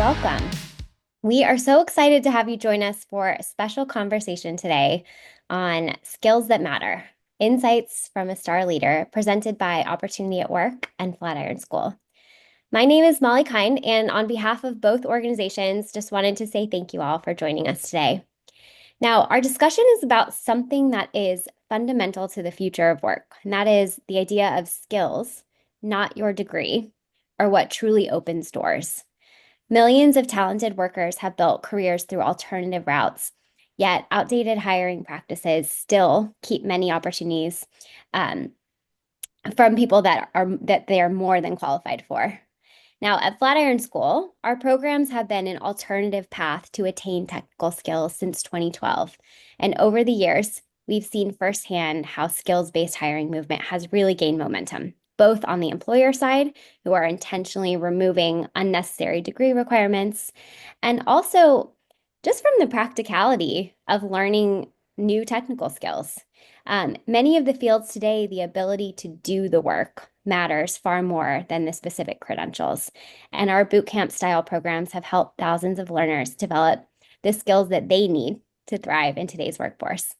welcome. We are so excited to have you join us for a special conversation today on skills that matter, insights from a star leader presented by Opportunity at Work and Flatiron School. My name is Molly Kind, and on behalf of both organizations, just wanted to say thank you all for joining us today. Now, our discussion is about something that is fundamental to the future of work, and that is the idea of skills, not your degree, or what truly opens doors. Millions of talented workers have built careers through alternative routes, yet outdated hiring practices still keep many opportunities from people that they are more than qualified for. Now, at Flatiron School, our programs have been an alternative path to attain technical skills since 2012. And over the years, we've seen firsthand how skills-based hiring movement has really gained momentum, both on the employer side, who are intentionally removing unnecessary degree requirements, and also just from the practicality of learning new technical skills. Many of the fields today, the ability to do the work matters far more than the specific credentials. And our bootcamp style programs have helped thousands of learners develop the skills that they need to thrive in today's workforce.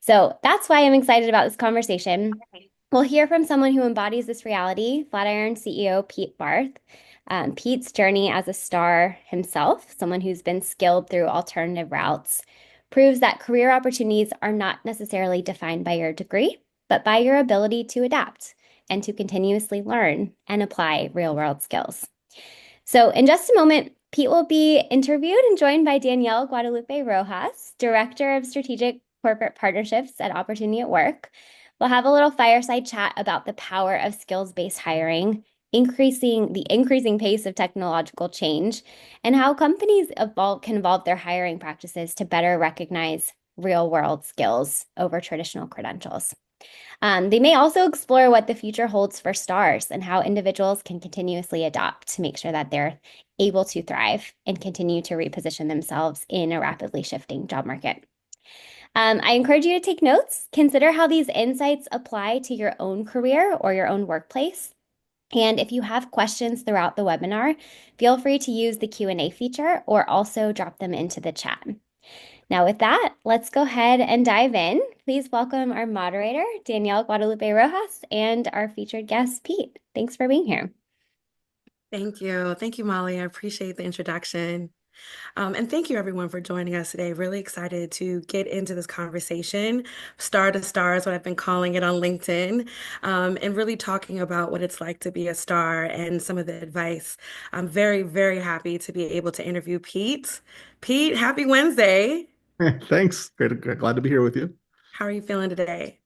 So that's why I'm excited about this conversation. We'll hear from someone who embodies this reality, Flatiron CEO Pete Barth. Pete's journey as a star himself, someone who's been skilled through alternative routes, proves that career opportunities are not necessarily defined by your degree, but by your ability to adapt and to continuously learn and apply real-world skills. So in just a moment, Pete will be interviewed and joined by Danielle Guadeloupe-Rojas, Director of Strategic Corporate Partnerships at Opportunity at Work. We'll have a little fireside chat about the power of skills-based hiring, the increasing pace of technological change, and how companies can evolve their hiring practices to better recognize real-world skills over traditional credentials. They may also explore what the future holds for stars and how individuals can continuously adapt to make sure that they're able to thrive and continue to reposition themselves in a rapidly shifting job market. I encourage you to take notes. Consider how these insights apply to your own career or your own workplace. And if you have questions throughout the webinar, feel free to use the Q&A feature or also drop them into the chat. Now with that, let's go ahead and dive in. Please welcome our moderator, Danielle Guadeloupe-Rojas, and our featured guest, Pete. Thanks for being here. Thank you. Thank you, Molly. I appreciate the introduction. And thank you, everyone, for joining us today. Really excited to get into this conversation. Star to Star is what I've been calling it on LinkedIn, and really talking about what it's like to be a star and some of the advice. I'm very, very happy to be able to interview Pete. Pete, happy Wednesday. Thanks. Great. Glad to be here with you. How are you feeling today?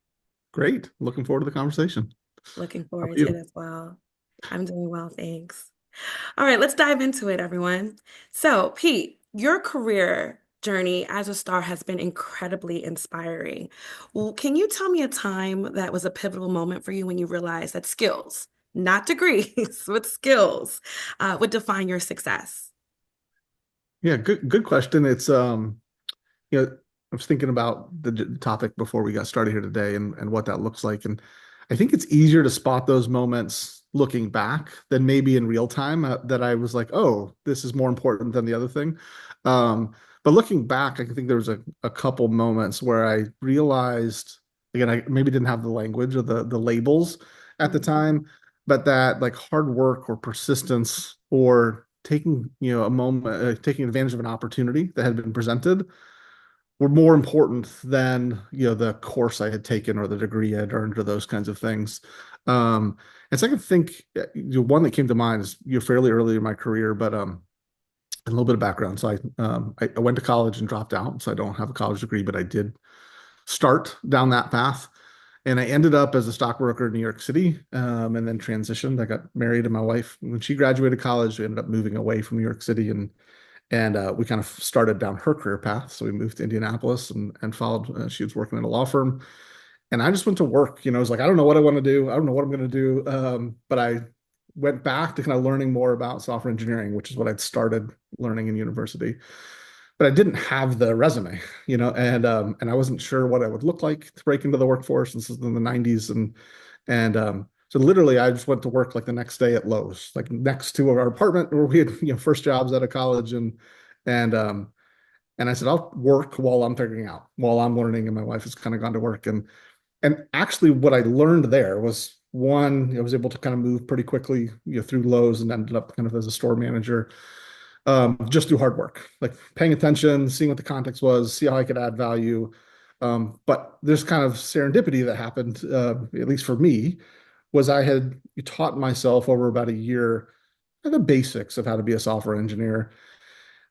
Great. Looking forward to the conversation. Looking How about forward to it you? as well. I'm doing well, thanks. All right, let's dive into it, everyone. So, Pete, your career journey as a star has been incredibly inspiring. Well, can you tell me a time that was a pivotal moment for you when you realized that skills, not degrees, but skills, would define your success? Yeah, good question. It's I was thinking about the topic before we got started here today and what that looks like. And I think it's easier to spot those moments looking back than maybe in real time that I was like, oh, this is more important than the other thing. But looking back, I think there was a couple moments where I realized, again, I maybe didn't have the language or the labels at the time, but that like hard work or persistence or taking, a moment, taking advantage of an opportunity that had been presented were more important than the course I had taken or the degree I had earned or those kinds of things. And so I can think one that came to mind is fairly early in my career, but a little bit of background. So I went to college and dropped out, so I don't have a college degree, but I did start down that path. And I ended up as a stockbroker in New York City, and then transitioned. I got married, and my wife, when she graduated college, we ended up moving away from New York City, and we kind of started down her career path. So we moved to Indianapolis and followed. She was working at a law firm, and I just went to work. I was like, I don't know what I want to do. I don't know what I'm going to do. But I went back to kind of learning more about software engineering, which is what I'd started learning in university. But I didn't have the resume, and I wasn't sure what I would look like to break into the workforce. This is in the 90s, and So literally, I just went to work like the next day at Lowe's, like next to our apartment where we had, first jobs out of college, and and I said, I'll work while I'm figuring out, while I'm learning, and my wife has kind of gone to work. And actually, what I learned there was one, I was able to kind of move pretty quickly, through Lowe's and ended up kind of as a store manager, just through hard work, like paying attention, seeing what the context was, see how I could add value. But there's kind of serendipity that happened, at least for me, was I had taught myself over about a year the basics of how to be a software engineer,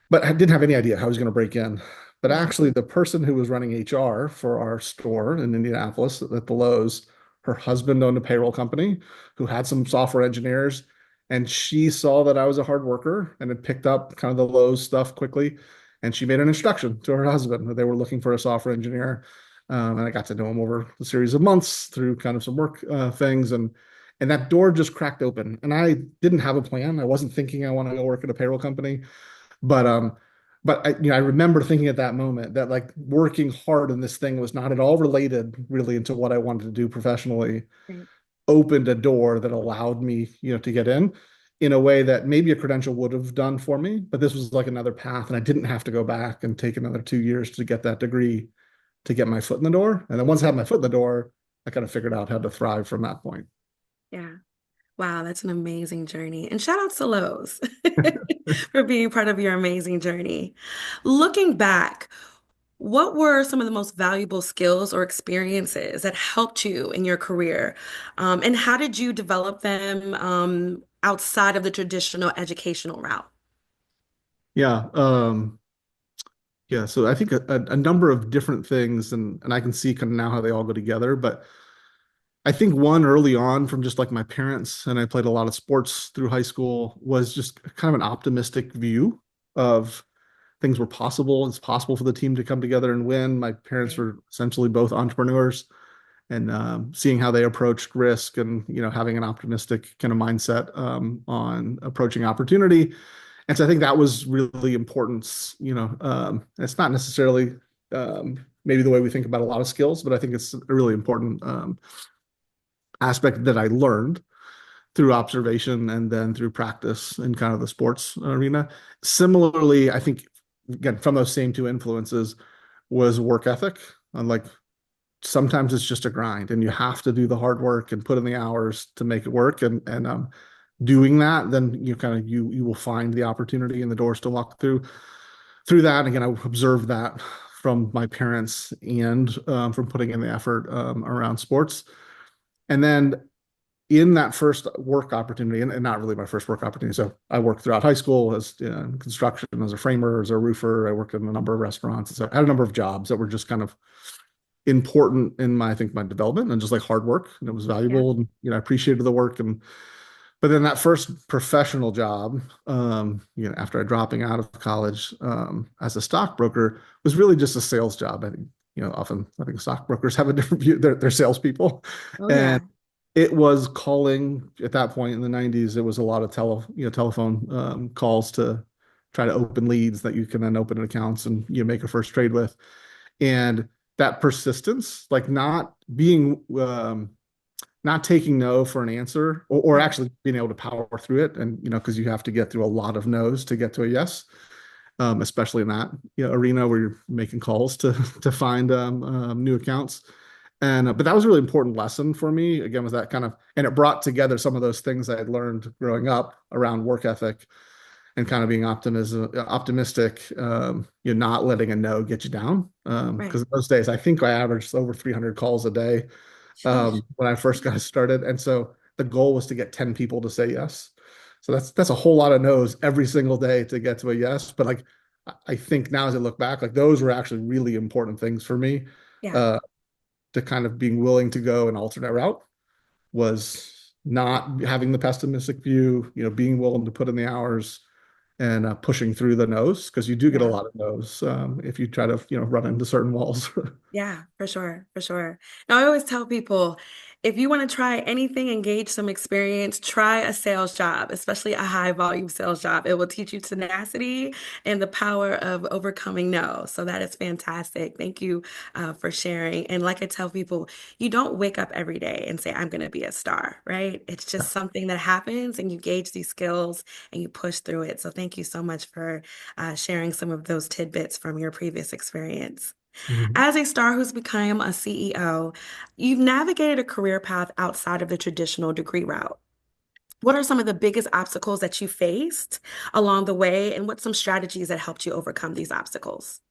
but I didn't have any idea how I was going to break in. But Yeah. actually, the person who was running HR for our store in Indianapolis at the Lowe's, her husband owned a payroll company who had some software engineers. And she saw that I was a hard worker and had picked up kind of the Lowe's stuff quickly. And she made an introduction to her husband that they were looking for a software engineer. And I got to know him over a series of months through kind of some work things. And that door just cracked open. And I didn't have a plan. I wasn't thinking I want to go work at a payroll company. But I remember thinking at that moment that like working hard in this thing was not at all related really into what I wanted to do professionally, Right. opened a door that allowed me, to get in a way that maybe a credential would have done for me, but this was like another path, and I didn't have to go back and take another 2 years to get that degree to get my foot in the door. And then once I had my foot in the door, I kind of figured out how to thrive from that point. Yeah. Wow, that's an amazing journey. And shout out to Lowe's for being part of your amazing journey. Looking back, what were some of the most valuable skills or experiences that helped you in your career? And how did you develop them outside of the traditional educational route? Yeah. Yeah, so I think a number of different things, and I can see kind of now how they all go together. But I think one early on from just like my parents, and I played a lot of sports through high school, was just kind of an optimistic view of things were possible. It's possible for the team to come together and win. My parents Right. were essentially both entrepreneurs, and seeing how they approached risk and having an optimistic kind of mindset on approaching opportunity. And so I think that was really important. It's not necessarily maybe the way we think about a lot of skills, but I think it's a really important aspect that I learned through observation and then through practice in kind of the sports arena. Similarly, I think again from those same two influences was work ethic. And like sometimes it's just a grind, and you have to do the hard work and put in the hours to make it work. And doing that, then you will find the opportunity and the doors to walk through that. And again, I observed that from my parents and from putting in the effort around sports. And then in that first work opportunity, and not really my first work opportunity. So I worked throughout high school as in construction, as a framer, as a roofer. I worked in a number of restaurants. So I had a number of jobs that were just kind of important in my, I think, my development and just like hard work. And it was Yeah. valuable. And, I appreciated the work. But then that first professional job, after dropping out of college as a stockbroker was really just a sales job. I think, often I think stockbrokers have a different view. They're salespeople. Oh, And yeah. it was calling at that point in the 90s. It was a lot of telephone calls to try to open leads that you can then open accounts and make a first trade with. And that persistence, like not taking no for an answer, or Right. actually being able to power through it. And because you have to get through a lot of no's to get to a yes, especially in that arena where you're making calls to find new accounts. And but that was a really important lesson for me. Again, was that kind of, and it brought together some of those things I had learned growing up around work ethic and kind of being optimistic, not letting a no get you down. Right. Because in those days, I think I averaged over 300 calls a day Sheesh. when I first got started. And so the goal was to get 10 people to say yes. So that's a whole lot of no's every single day to get to a yes. But like I think now as I look back, like those were actually really important things for me. Yeah. Uh, to kind of being willing to go an alternate route was not having the pessimistic view, being willing to put in the hours and pushing through the no's, because you do get a Yeah. lot of no's if you try to, run into certain walls. Yeah, for sure, for sure. Now, I always tell people if you want to try anything and gauge some experience, try a sales job, especially a high volume sales job. It will teach you tenacity and the power of overcoming no. So that is fantastic. Thank you for sharing. And like I tell people, you don't wake up every day and say, I'm going to be a star, right? It's just something that happens and you gauge these skills and you push through it. So thank you so much for sharing some of those tidbits from your previous experience. Mhm. As a star who's become a CEO, you've navigated a career path outside of the traditional degree route. What are some of the biggest obstacles that you faced along the way, and what's some strategies that helped you overcome these obstacles?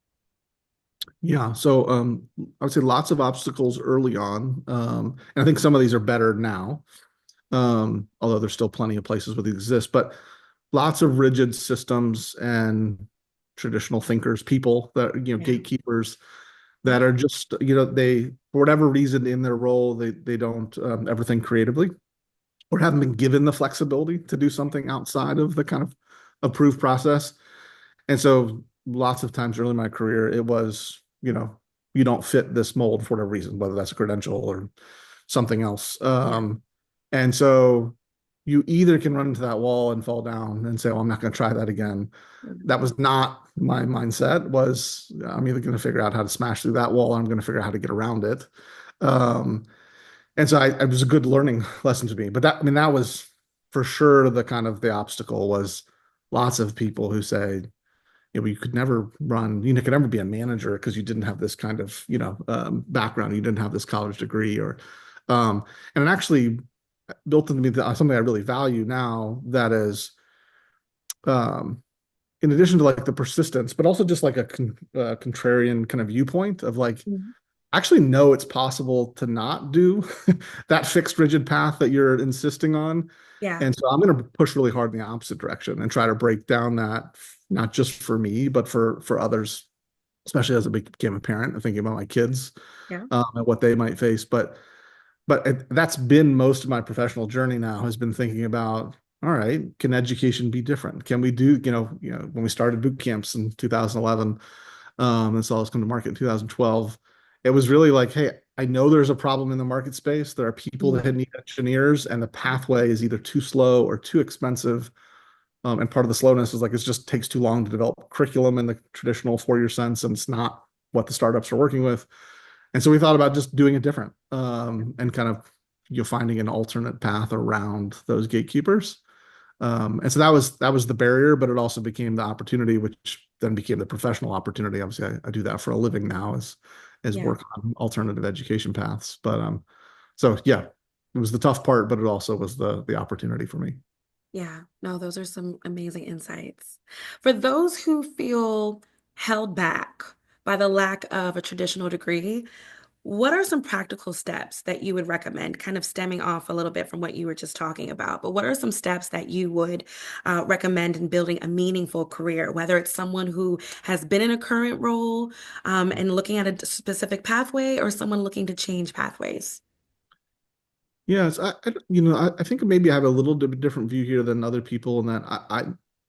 Yeah, so I would say lots of obstacles early on, and I think some of these are better now, although there's still plenty of places where they exist. But lots of rigid systems and traditional thinkers, people that Yeah, gatekeepers yeah, that are just they for whatever reason in their role they don't ever think creatively or haven't been given the flexibility to do something outside of the kind of approved process. And so lots of times early in my career, it was, you don't fit this mold for whatever reason, whether that's a credential or something else. yeah. And so you either can run into that wall and fall down and say, well, I'm not going to try that again. That Mhm. was not my mindset was I'm either going to figure out how to smash through that wall or I'm going to figure out how to get around it. Um, and so it was a good learning lesson to me. But that, I mean, that was for sure the kind of the obstacle was lots of people who say, you could never run, you could never be a manager because you didn't have this kind of, background. You didn't have this college degree um, and it actually built into me something I really value now that is, um, in addition to like the persistence, but also just like a contrarian kind of viewpoint of like, Mhm. actually know it's possible to not do that fixed rigid path that you're insisting on. Yeah, And so I'm going to push really hard in the opposite direction and try to break down that, not just for me, but for others, especially as I became a parent and thinking about my kids yeah, and what they might face. But that's been most of my professional journey now has been thinking about, all right, can education be different? Can we do, when we started boot camps in 2011, and saw this come to market in 2012, it was really like, hey, I know there's a problem in the market space. There are people mhm, that need engineers, and the pathway is either too slow or too expensive. And part of the slowness is like it just takes too long to develop curriculum in the traditional four-year sense, and it's not what the startups are working with. And so we thought about just doing it different, and kind of finding an alternate path around those gatekeepers. And so that was the barrier, but it also became the opportunity, which then became the professional opportunity. Obviously, I do that for a living now as yeah. work on alternative education paths. But so yeah, it was the tough part, but it also was the opportunity for me. Yeah, no, those are some amazing insights. For those who feel held back by the lack of a traditional degree, what are some practical steps that you would recommend, kind of stemming off a little bit from what you were just talking about? But what are some steps that you would recommend in building a meaningful career, whether it's someone who has been in a current role and looking at a specific pathway or someone looking to change pathways? Yes, I think maybe I have a little bit different view here than other people, in that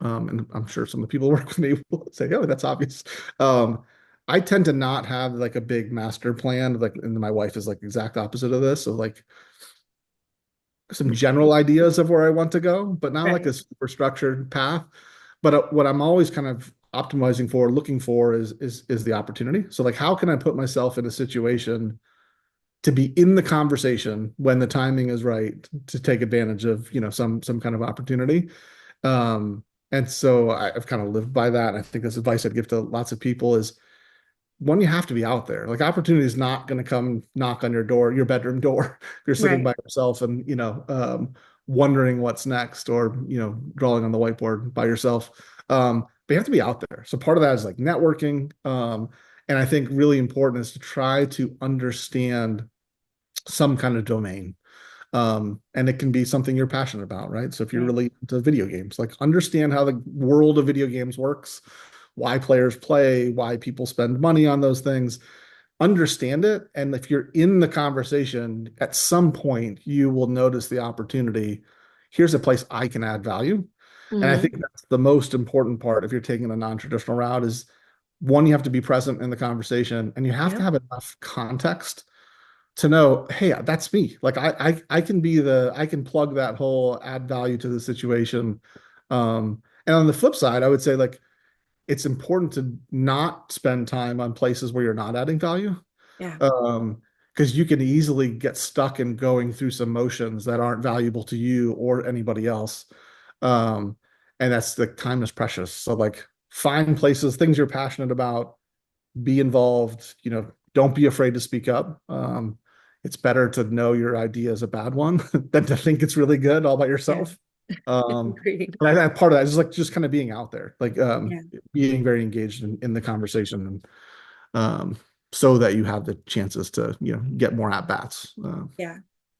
and I'm sure some of the people who work with me will say, "Oh, that's obvious." Um, I tend to not have like a big master plan, like, and my wife is like the exact opposite of this. So like some general ideas of where I want to go, but not like Right. a super structured path. But what I'm always kind of optimizing for, looking for is the opportunity. So like, how can I put myself in a situation to be in the conversation when the timing is right to take advantage of some kind of opportunity. And so I've kind of lived by that. And I think this advice I'd give to lots of people is, one, you have to be out there. Like, opportunity is not going to come knock on your door, your bedroom door. If you're sitting Right. by yourself and wondering what's next, or drawing on the whiteboard by yourself. But you have to be out there. So part of that is like networking. And I think really important is to try to understand some kind of domain. And it can be something you're passionate about, right? So if you're Right. really into video games, like, understand how the world of video games works, why players play, why people spend money on those things, understand it. And if you're in the conversation, at some point, you will notice the opportunity. Here's a place I can add value. And I Hmm. think that's the most important part if you're taking a non-traditional route is, one, you have to be present in the conversation and you have to Yep. have enough context to know, hey, that's me. Like I can be I can plug that hole, add value to the situation. And on the flip side, I would say like it's important to not spend time on places where you're not adding value. Yeah. Um, because you can easily get stuck in going through some motions that aren't valuable to you or anybody else. Um, and that's the time is precious. So like find places, things you're passionate about, be involved, don't be afraid to speak up. It's better to know your idea is a bad one than to think it's really good all by Yeah. yourself. Um, Agreed. and part of that is like just kind of being out there, like Yeah. being very engaged in the conversation, and so that you have the chances to get more at bats. Yeah.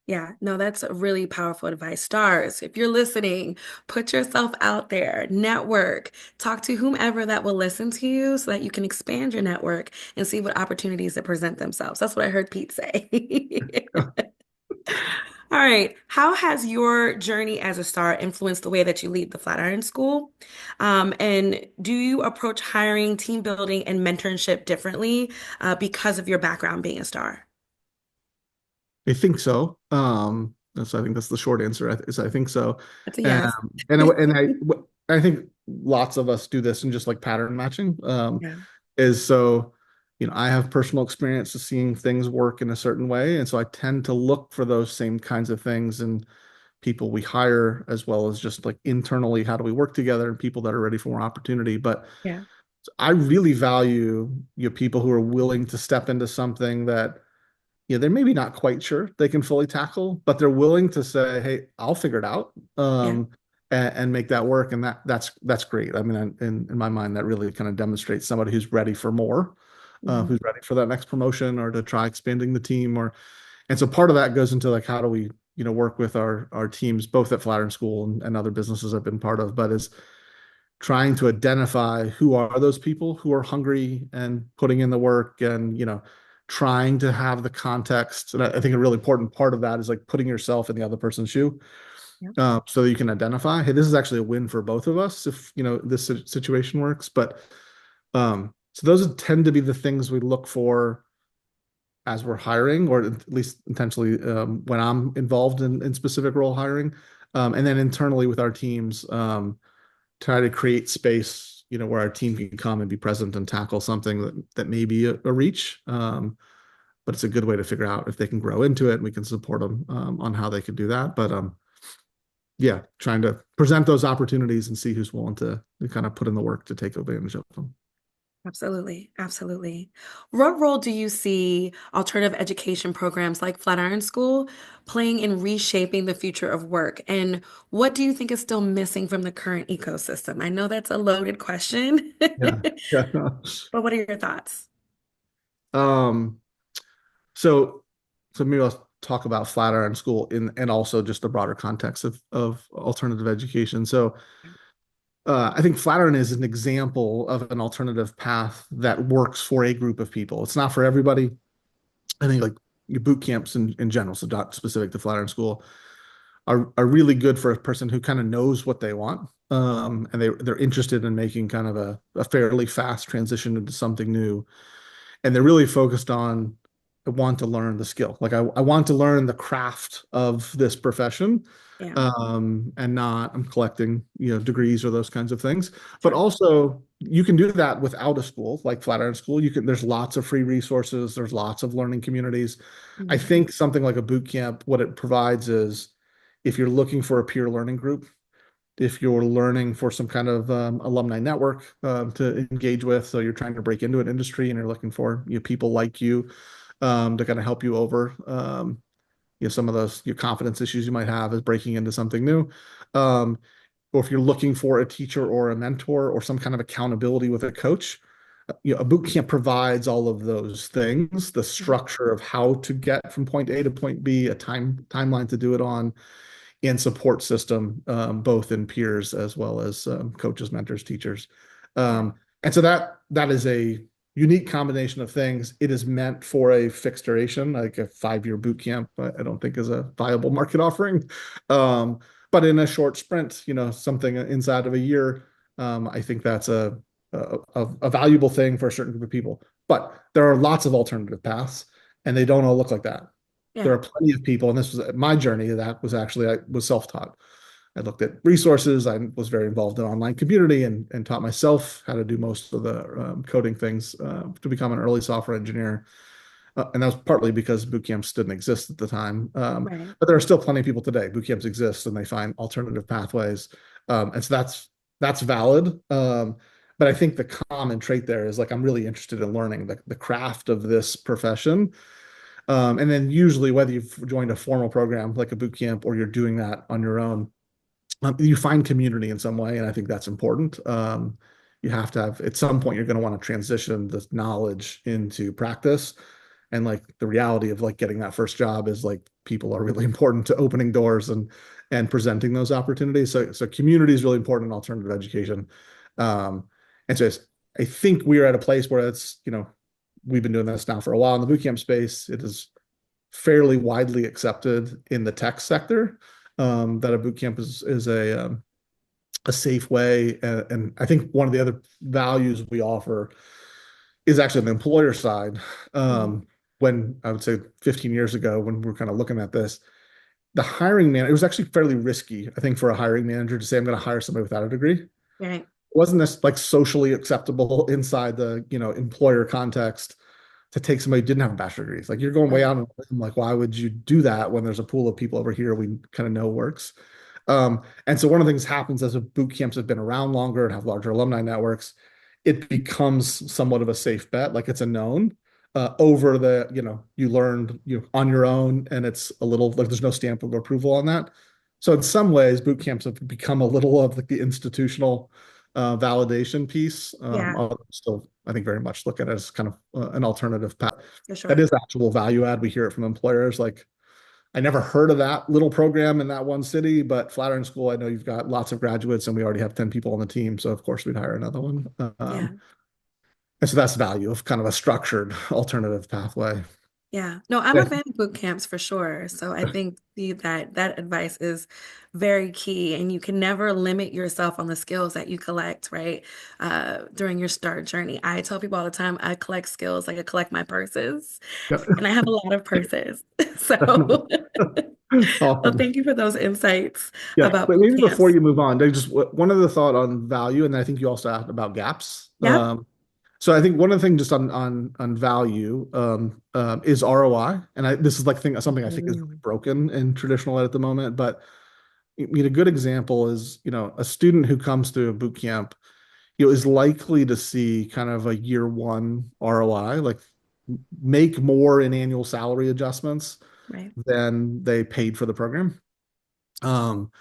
Yeah. No, that's really powerful advice. Stars, if you're listening, put yourself out there, network, talk to whomever that will listen to you so that you can expand your network and see what opportunities that present themselves. That's what I heard Pete say. All right. How has your journey as a star influenced the way that you lead the Flatiron School? And do you approach hiring, team building, and mentorship differently because of your background being a star? I think so. I think that's the short answer. I think so. That's a yes. And I think lots of us do this in just like pattern matching. Yeah. Is so, I have personal experience of seeing things work in a certain way, and so I tend to look for those same kinds of things in people we hire, as well as just like internally, how do we work together, and people that are ready for more opportunity. But Yeah. I really value people who are willing to step into something that they're maybe not quite sure they can fully tackle, but they're willing to say, "Hey, I'll figure it out," Yeah. and make that work. And that's great. I mean, in my mind, that really kind of demonstrates somebody who's ready for more, Mhm. who's ready for that next promotion or to try expanding the team. And so part of that goes into like how do we work with our teams both at Flatiron School and other businesses I've been part of, but is trying to identify who are those people who are hungry and putting in the work, and trying to have the context. And I think a really important part of that is like putting yourself in the other person's shoe, Yeah. so that you can identify, hey, this is actually a win for both of us if this situation works. But so those tend to be the things we look for as we're hiring, or at least intentionally, when I'm involved in specific role hiring, and then internally with our teams, try to create space, where our team can come and be present and tackle something that may be a reach. But it's a good way to figure out if they can grow into it, and we can support them on how they can do that. But yeah, trying to present those opportunities and see who's willing to kind of put in the work to take advantage of them. Absolutely. Absolutely. What role do you see alternative education programs like Flatiron School playing in reshaping the future of work? And what do you think is still missing from the current ecosystem? I know that's a loaded question, Yeah. Yeah. but what are your thoughts? Um, so maybe I'll talk about Flatiron School and also just the broader context of alternative education. So I think Flatiron is an example of an alternative path that works for a group of people. It's not for everybody. I think like your boot camps in general, so not specific to Flatiron School, are really good for a person who kind of knows what they want. And they're interested in making kind of a fairly fast transition into something new. And they're really focused on, I want to learn the skill. Like I want to learn the craft of this profession, Yeah, and not I'm collecting, degrees or those kinds of things. But sure. also you can do that without a school like Flatiron School. There's lots of free resources. There's lots of learning communities. I Mhm. think something like a boot camp, what it provides is if you're looking for a peer learning group, if you're learning for some kind of alumni network to engage with, so you're trying to break into an industry and you're looking for people like you to kind of help you over some of those your confidence issues you might have as breaking into something new. Um, or if you're looking for a teacher or a mentor or some kind of accountability with a coach, a boot camp provides all of those things, the Mhm. structure of how to get from point A to point B, a timeline to do it on, and support system, both in peers as well as coaches, mentors, teachers. Yeah, And so that is a unique combination of things. It is meant for a fixed duration, like a 5-year boot camp. I don't think is a viable market offering. But in a short sprint, something inside of a year, I think that's a valuable thing for a certain group of people. But there are lots of alternative paths, and they don't all look like that. Yeah. There are plenty of people, and this was my journey. That was actually I was self-taught. I looked at resources. I was very involved in online community and taught myself how to do most of the coding things to become an early software engineer. And that was partly because boot camps didn't exist at the time. Right. But there are still plenty of people today. Boot camps exist and they find alternative pathways. And so that's valid. But I think the common trait there is like I'm really interested in learning the craft of this profession. And then usually whether you've joined a formal program like a boot camp or you're doing that on your own, you find community in some way, and I think that's important. You have to have at some point you're going to want to transition this knowledge into practice, and like the reality of like getting that first job is like people are really important to opening doors and presenting those opportunities. So community is really important in alternative education, and so I think we're at a place where it's we've been doing this now for a while in the bootcamp space. It is fairly widely accepted in the tech sector that a boot camp is a safe way. And I think one of the other values we offer is actually on the employer side. Mhm. When I would say 15 years ago, when we were kind of looking at this, the hiring man, it was actually fairly risky, I think, for a hiring manager to say, I'm going to hire somebody without a degree. It Right. wasn't this like socially acceptable inside the employer context to take somebody who didn't have a bachelor degree. It's like you're going way Right. out on a limb. Like, why would you do that when there's a pool of people over here we kind of know works? And so one of the things happens as boot camps have been around longer and have larger alumni networks, it becomes somewhat of a safe bet, like it's a known over the, you learned on your own, and it's a little like there's no stamp of approval on that. So in some ways, boot camps have become a little of like the institutional validation piece. Yeah, Although still, I think very much look at it as kind of an alternative path. for That sure. is actual value add. We hear it from employers like, I never heard of that little program in that one city, but Flatiron School, I know you've got lots of graduates and we already have 10 people on the team. So of course we'd hire another one. Yeah. And so that's the value of kind of a structured alternative pathway. Yeah. No, I'm Yeah. a fan of boot camps for sure. So I think that advice is very key, and you can never limit yourself on the skills that you collect, right? During your start journey. I tell people all the time, I collect skills like I collect my purses, Yeah, and I have a lot of purses. definitely. So, well, Awesome. thank you for those insights Yeah, about but boot maybe before camps. you move on, just one other thought on value, and I think you also asked about gaps. Yeah. So I think one of the things just on value is ROI, and this is like something I think is really Mm, broken in traditional ed at the moment. But I mean, a good example is a student who comes through a boot camp, is likely to see kind of a year one ROI, like make more in annual salary adjustments right. than they paid for the program. Um,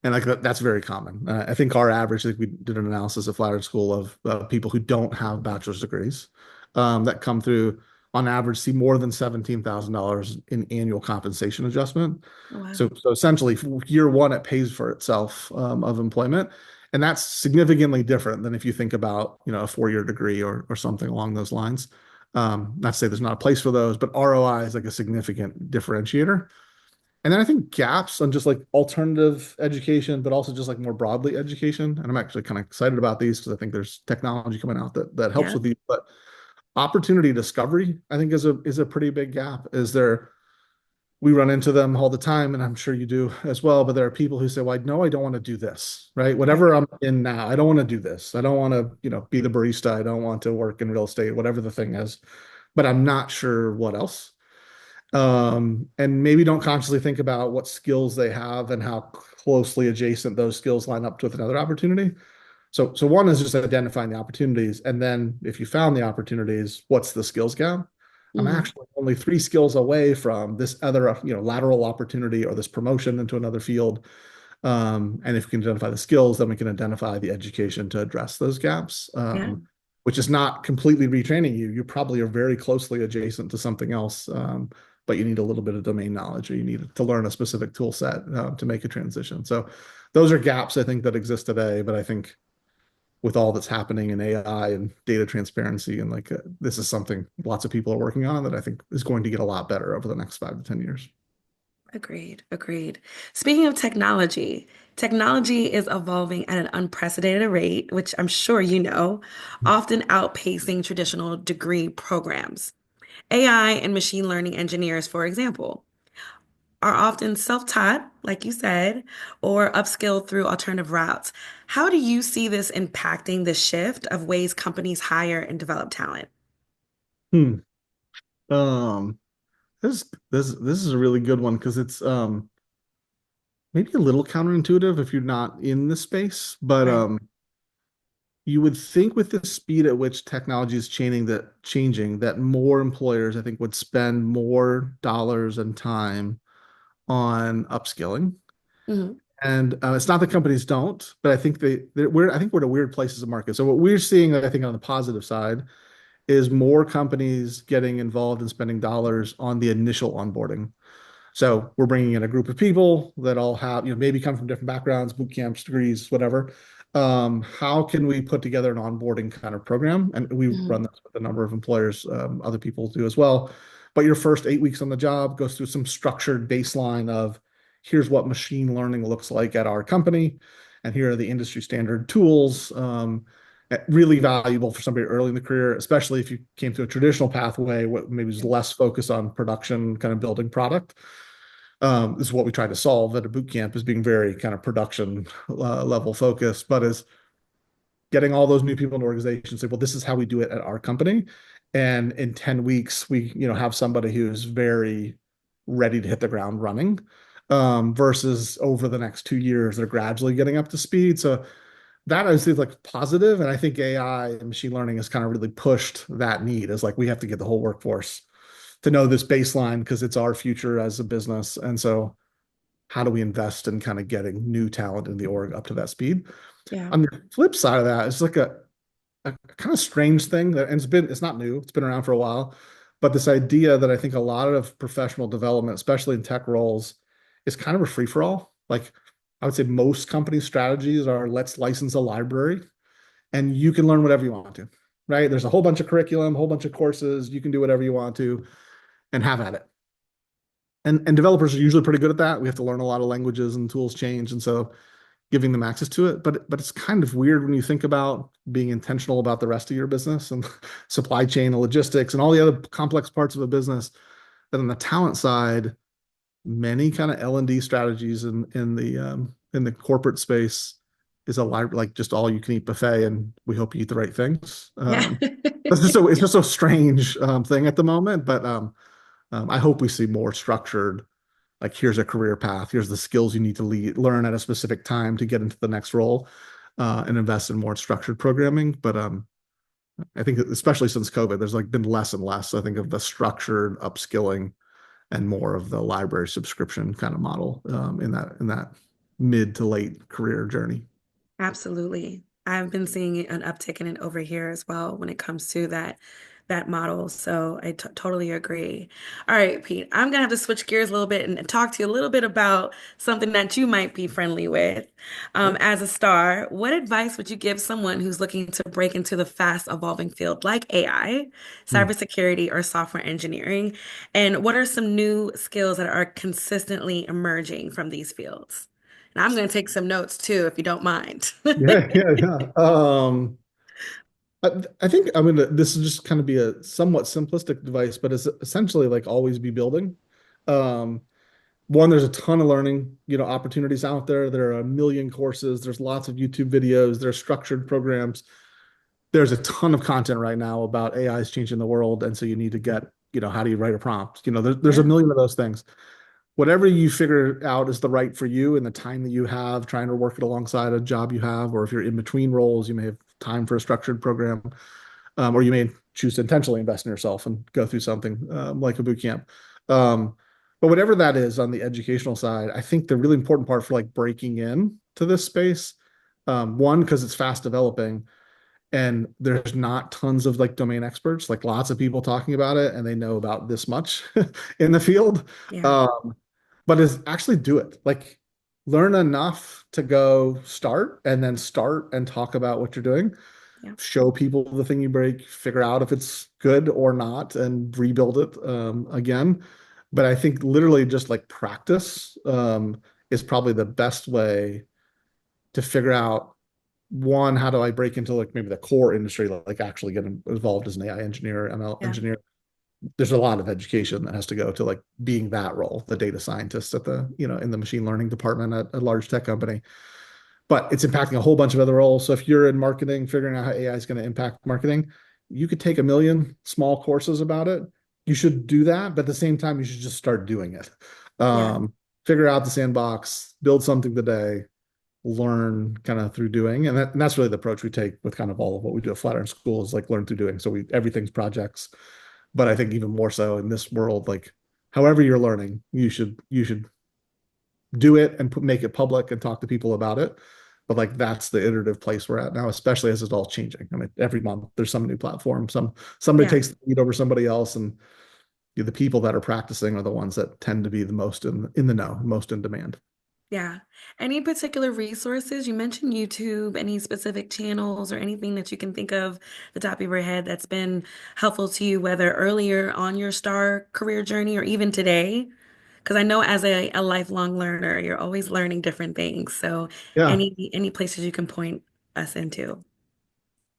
and like that's very common. I think our average, I think we did an analysis at Flatiron School of people who don't have bachelor's degrees that come through on average see more than $17,000 in annual compensation adjustment. Oh, wow. So essentially, year one, it pays for itself of employment. And that's significantly different than if you think about, a 4-year degree or something along those lines. Not to say there's not a place for those, but ROI is like a significant differentiator. And then I think gaps on just like alternative education, but also just like more broadly education. And I'm actually kind of excited about these because I think there's technology coming out that helps Yeah. with these. But opportunity discovery, I think, is a pretty big gap. We run into them all the time, and I'm sure you do as well. But there are people who say, "Well, no, I don't want to do this, right? Right. Whatever I'm in now, I don't want to do this. I don't want to, be the barista. I don't want to work in real estate, whatever the thing is. But I'm not sure what else." And maybe don't consciously think about what skills they have and how closely adjacent those skills line up with another opportunity. So one is just identifying the opportunities, and then if you found the opportunities, what's the skills gap? I'm Hmm. actually only 3 skills away from this other, lateral opportunity or this promotion into another field. And if we can identify the skills, then we can identify the education to address those gaps, Yeah. which is not completely retraining you. You probably are very closely adjacent to something else, but you need a little bit of domain knowledge or you need to learn a specific tool set to make a transition. So those are gaps I think that exist today, but I think with all that's happening in AI and data transparency and like this is something lots of people are working on that I think is going to get a lot better over the next 5 to 10 years. Agreed. Agreed. Speaking of technology, technology is evolving at an unprecedented rate, which I'm sure you know, often outpacing traditional degree programs. AI and machine learning engineers, for example. are often self-taught, like you said, or upskilled through alternative routes. How do you see this impacting the shift of ways companies hire and develop talent? Hmm. Um, this is a really good one because it's maybe a little counterintuitive if you're not in the space, but Right. you would think with the speed at which technology is changing that more employers, I think, would spend more dollars and time on upskilling. Hmm. And it's not that companies don't, but I think I think we're in a weird place as a market. So what we're seeing, I think, on the positive side is more companies getting involved in spending dollars on the initial onboarding. So we're bringing in a group of people that all have, maybe come from different backgrounds, boot camps, degrees, whatever. How can we put together an onboarding kind of program? And we run Hmm. this with a number of employers, other people do as well. But your first 8 weeks on the job goes through some structured baseline of here's what machine learning looks like at our company, and here are the industry standard tools. Really valuable for somebody early in the career, especially if you came through a traditional pathway, what maybe is less focus on production, kind of building product. Is what we try to solve at a boot camp is being very kind of production level focused, but is getting all those new people in the organization say, well, this is how we do it at our company. And in 10 weeks, we, have somebody who's very ready to hit the ground running, versus over the next 2 years, they're gradually getting up to speed. So that I see like positive. And I think AI and machine learning has kind of really pushed that need as like, we have to get the whole workforce to know this baseline because it's our future as a business. And so how do we invest in kind of getting new talent in the org up to that speed? Yeah. On the flip side of that, it's like a kind of strange thing that, and it's not new, it's been around for a while, but this idea that I think a lot of professional development, especially in tech roles, is kind of a free for all. Like I would say most company strategies are let's license a library and you can learn whatever you want to, right? There's a whole bunch of curriculum, a whole bunch of courses, you can do whatever you want to and have at it. And developers are usually pretty good at that. We have to learn a lot of languages and tools change, and so giving them access to it. But it's kind of weird when you think about being intentional about the rest of your business and supply chain and logistics and all the other complex parts of a business. That on the talent side, many kind of L&D strategies in the corporate space is a library like just all you can eat buffet, and we hope you eat the right things. Yeah. It's just so strange thing at the moment, but I hope we see more structured, like here's a career path, here's the skills you need to learn at a specific time to get into the next role, and invest in more structured programming. But I think especially since COVID, there's like been less and less, I think, of the structured upskilling and more of the library subscription kind of model, in that mid to late career journey. Absolutely. I've been seeing an uptick in it over here as well when it comes to that model. So I totally agree. All right, Pete, I'm gonna have to switch gears a little bit and talk to you a little bit about something that you might be friendly with. Sure. As a star, what advice would you give someone who's looking to break into the fast evolving field like AI, Hmm. cybersecurity, or software engineering? And what are some new skills that are consistently emerging from these fields? And I'm going to take some notes too, if you don't mind. Yeah, yeah, yeah. I think I'm gonna. This is just kind of be a somewhat simplistic device, but it's essentially like always be building. Um, One, there's a ton of learning, opportunities out there. There are a million courses. There's lots of YouTube videos. There's structured programs. There's a ton of content right now about AI is changing the world, and so you need to get, how do you write a prompt? There's a Yeah, million of those things. Whatever you figure out is the right for you and the time that you have, trying to work it alongside a job you have, or if you're in between roles, you may have time for a structured program, or you may choose to intentionally invest in yourself and go through something, like a boot camp. Um, but whatever that is on the educational side, I think the really important part for like breaking in to this space, one, because it's fast developing and there's not tons of like domain experts, like lots of people talking about it and they know about this much in the field. yeah, Um, but is actually do it. Like learn enough to go start and then start and talk about what you're doing, yeah, show people the thing you break, figure out if it's good or not, and rebuild it, again. But I think literally just like practice, is probably the best way to figure out one, how do I break into like maybe the core industry, like actually get involved as an AI engineer, ML yeah. engineer. there's a lot of education that has to go to like being that role, the data scientist at the, in the machine learning department at a large tech company. But it's impacting a whole bunch of other roles. So if you're in marketing, figuring out how AI is going to impact marketing, you could take a million small courses about it. You should do that, but at the same time, you should just start doing it. Yeah. Figure out the sandbox, build something today, learn kind of through doing. And that's really the approach we take with kind of all of what we do at Flatiron School is like learn through doing. So everything's projects. But I think even more so in this world, like however you're learning, you should do it and make it public and talk to people about it. But like that's the iterative place we're at now, especially as it's all changing. I mean, every month there's some new platform, somebody Yeah. takes the lead over somebody else, and the people that are practicing are the ones that tend to be the most in the know, most in demand. Yeah. Any particular resources? You mentioned YouTube, any specific channels or anything that you can think of the top of your head that's been helpful to you, whether earlier on your star career journey or even today? Because I know as a lifelong learner, you're always learning different things. So Yeah, any places you can point us into?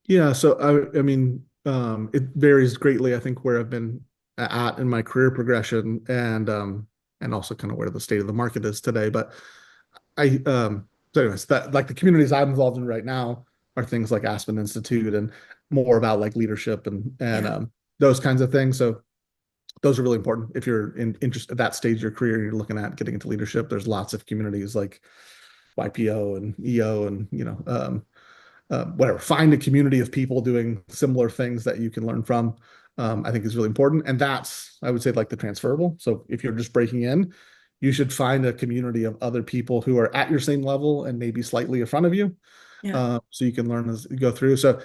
yeah. So I mean, it varies greatly. I think where I've been at in my career progression, and also kind of where the state of the market is today. But so anyways, that like the communities I'm involved in right now are things like Aspen Institute and more about like leadership and Yeah. those kinds of things. So those are really important if you're in interest at that stage of your career. You're looking at getting into leadership. There's lots of communities like YPO and EO and whatever. Find a community of people doing similar things that you can learn from. I think is really important, and that's I would say like the transferable. So if you're just breaking in, you should find a community of other people who are at your same level and maybe slightly in front of you, Yeah. so you can learn as you go through. So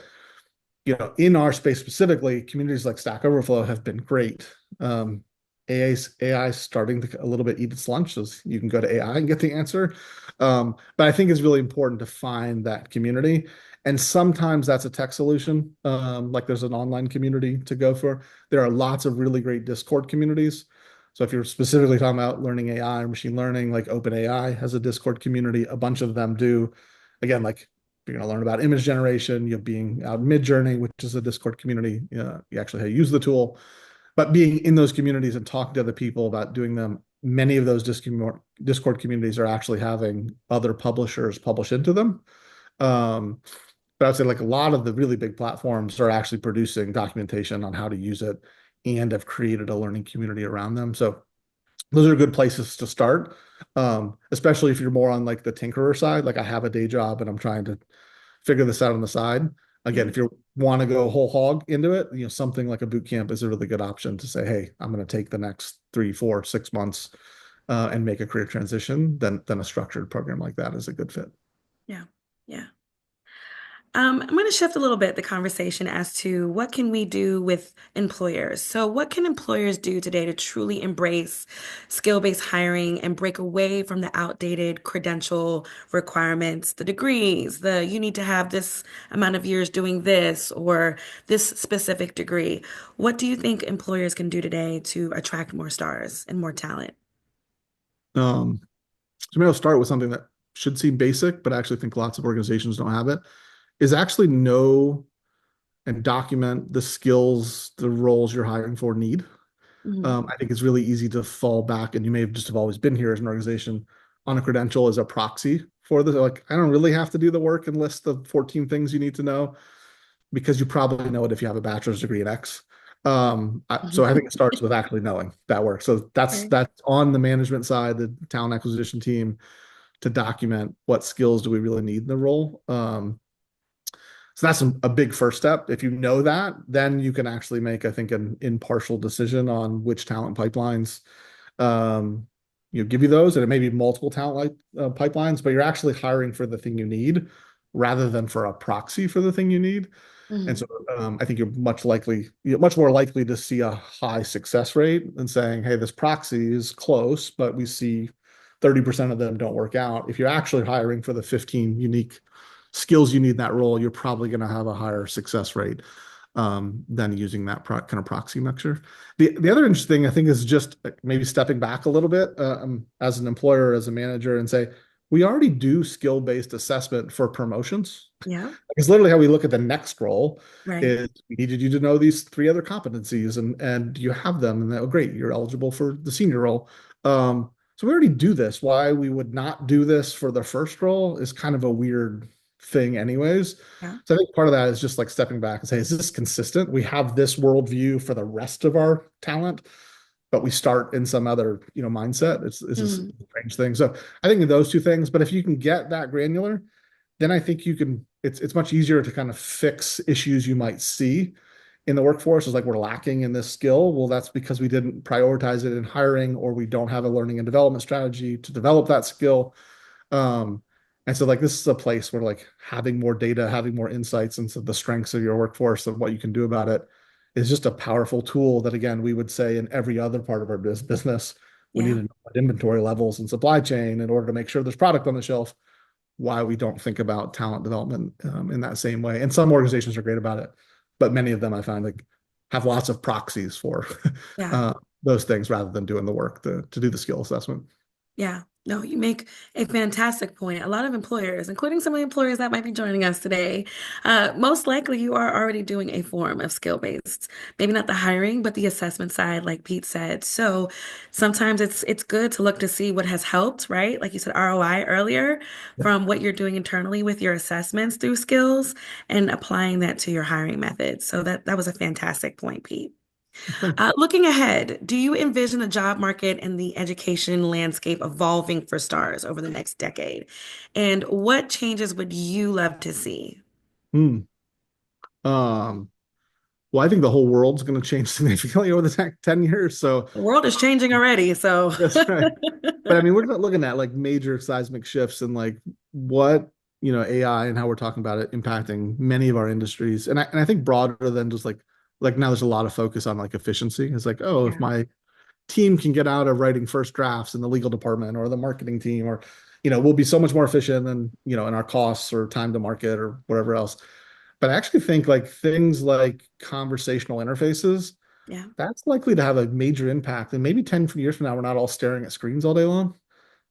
in our space specifically, communities like Stack Overflow have been great. Um, AI is starting to a little bit eat its lunch, so you can go to AI and get the answer. But I think it's really important to find that community. And sometimes that's a tech solution. Like there's an online community to go for. There are lots of really great Discord communities. So if you're specifically talking about learning AI or machine learning, like OpenAI has a Discord community. A bunch of them do. Again, like you're going to learn about image generation, you're being out Midjourney, which is a Discord community. You actually how you use the tool, but being in those communities and talking to other people about doing them. Many of those Discord communities are actually having other publishers publish into them. Um, but I would say like a lot of the really big platforms are actually producing documentation on how to use it and have created a learning community around them. So those are good places to start, especially if you're more on like the tinkerer side. Like I have a day job and I'm trying to figure this out on the side. Again, Yeah. if you want to go whole hog into it, something like a boot camp is a really good option to say, hey, I'm going to take the next 3, 4, 6 months and make a career transition. Then a structured program like that is a good fit. Yeah. Yeah. I'm going to shift a little bit the conversation as to what can we do with employers. So, what can employers do today to truly embrace skill-based hiring and break away from the outdated credential requirements, the degrees, the you need to have this amount of years doing this or this specific degree? What do you think employers can do today to attract more stars and more talent? So maybe I'll start with something that should seem basic, but I actually think lots of organizations don't have it, is actually know and document the skills, the roles you're hiring for need. Mhm. I think it's really easy to fall back, and you may have just have always been here as an organization on a credential as a proxy for this. Like, I don't really have to do the work and list the 14 things you need to know because you probably know it if you have a bachelor's degree in X. So I think it starts with actually knowing that work. So Okay. that's on the management side, the talent acquisition team to document what skills do we really need in the role. So that's a big first step. If you know that, then you can actually make, I think, an impartial decision on which talent pipelines um, give you those, and it may be multiple talent pipelines, but you're actually hiring for the thing you need rather than for a proxy for the thing you need. And Mhm. so I think you're much more likely to see a high success rate than saying, hey, this proxy is close, but we see 30% of them don't work out. If you're actually hiring for the 15 unique skills you need in that role, you're probably going to have a higher success rate than using that kind of proxy mixture. The other interesting thing I think is just maybe stepping back a little bit as an employer, as a manager, and say, we already do skill-based assessment for promotions. Yeah, Because literally how we look at the next role right. is we needed you to know these three other competencies and you have them and that, oh, great, you're eligible for the senior role. So we already do this. Why we would not do this for the first role is kind of a weird thing anyways. Yeah, So I think part of that is just like stepping back and say, is this consistent? We have this worldview for the rest of our talent, but we start in some other, mindset. It's a mm, strange thing. So I think of those two things, but if you can get that granular, then I think you can, it's much easier to kind of fix issues you might see in the workforce. Is like we're lacking in this skill. Well, that's because we didn't prioritize it in hiring, or we don't have a learning and development strategy to develop that skill. Um, and so like this is a place where like having more data, having more insights into the strengths of your workforce and what you can do about it is just a powerful tool that again we would say in every other part of our business we need yeah, to know what inventory levels and supply chain in order to make sure there's product on the shelf. Why we don't think about talent development in that same way. And some organizations are great about it, but many of them I find like have lots of proxies for yeah. uh, those things rather than doing the work to do the skill assessment. Yeah, no, you make a fantastic point. A lot of employers, including some of the employers that might be joining us today, most likely you are already doing a form of skill-based, maybe not the hiring, but the assessment side, like Pete said. So sometimes it's good to look to see what has helped, right? Like you said, ROI earlier, Yeah. from what you're doing internally with your assessments through skills and applying that to your hiring methods. So that was a fantastic point, Pete. Thanks. Looking ahead, do you envision the job market and the education landscape evolving for stars over the next decade? And what changes would you love to see? Hmm. Um, well, I think the whole world's going to change significantly over the next 10 years. So The world is changing already, so that's right. But I mean, we're not looking at like major seismic shifts in like what, AI and how we're talking about it impacting many of our industries. And I think broader than just like now there's a lot of focus on like efficiency. It's like, oh, if yeah, my team can get out of writing first drafts in the legal department or the marketing team, or, we'll be so much more efficient than, in our costs or time to market or whatever else. But I actually think like things like conversational interfaces, yeah, that's likely to have a major impact. And maybe 10 years from now, we're not all staring at screens all day long.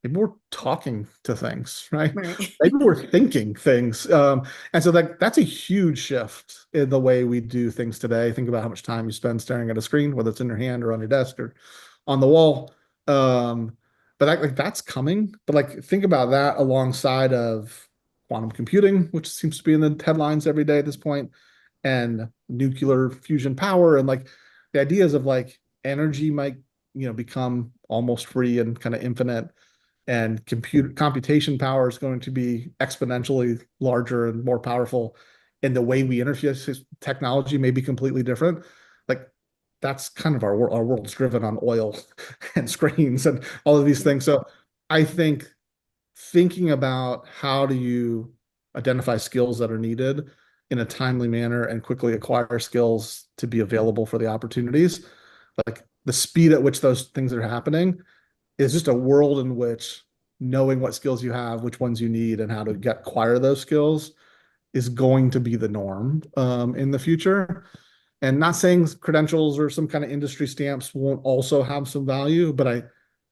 Maybe we're talking to things, right? right. Maybe we're thinking things. And so that's a huge shift in the way we do things today. Think about how much time you spend staring at a screen, whether it's in your hand or on your desk or on the wall. But that's coming. But like think about that alongside of quantum computing, which seems to be in the headlines every day at this point, and nuclear fusion power, and like the ideas of like energy might, become almost free and kind of infinite, and compute computation power is going to be exponentially larger and more powerful, and the way we interface technology may be completely different. Like that's kind of our world's driven on oil and screens and all of these Yeah, things. So I think thinking about how do you identify skills that are needed in a timely manner and quickly acquire skills to be available for the opportunities, like the speed at which those things are happening is just a world in which knowing what skills you have, which ones you need, and how to acquire those skills is going to be the norm in the future. And not saying credentials or some kind of industry stamps won't also have some value, but